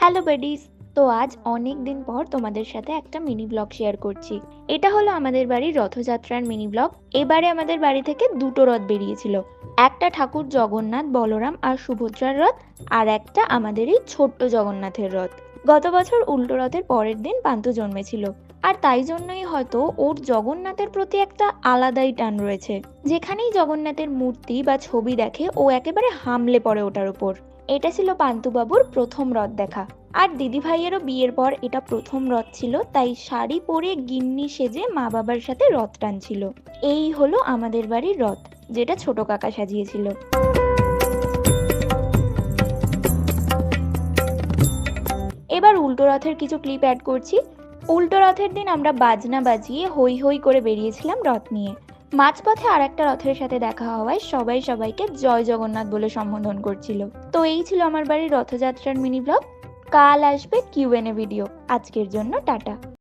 Hello বেডিস। তো আজ অনেক দিন পর তোমাদের সাথে একটা মিনি ব্লগ শেয়ার করছি। এটা হলো আমাদের বাড়ির রথযাত্রার মিনি ব্লগ। এবারে আমাদের বাড়ি থেকে দুটো রথ বেরিয়েছিল। একটা ঠাকুর জগন্নাথ, বলরাম আর সুভদ্রার রথ, আর একটা আমাদের এই ছোট্ট জগন্নাথের রথ। গত বছর উল্টো রথের পরের দিন পান্তু জন্মেছিল, আর তাই জন্যই হয়তো ওর জগন্নাথের প্রতি একটা আলাদাই টান রয়েছে। যেখানেই জগন্নাথের মূর্তি বা ছবি দেখে ও একেবারে হামলে পড়ে ওটার উপর। এটা ছিল পান্তুবাবুর প্রথম রথ দেখা। আর দিদিভাইয়েরও বিয়ের পর এটা প্রথম রথ ছিল, তাই শাড়ি পরে গিন্নি সেজে মা বাবার সাথে রথ টানছিল। এই হলো আমাদের বাড়ির রথ, যেটা ছোট কাকা সাজিয়েছিল। এবার উল্টো রথের কিছু ক্লিপ অ্যাড করছি। উল্টো রথের দিন আমরা বাজনা বাজিয়ে হই হই করে বেরিয়েছিলাম রথ নিয়ে। মাঝপথে আর একটা রথের সাথে দেখা হওয়ায় সবাই সবাইকে জয় জগন্নাথ বলে সম্বোধন করছিল। তো এই ছিল আমার বাড়ির রথযাত্রার মিনি ব্লগ। কাল আসবে কিউএনএ ভিডিও। আজকের জন্য টাটা।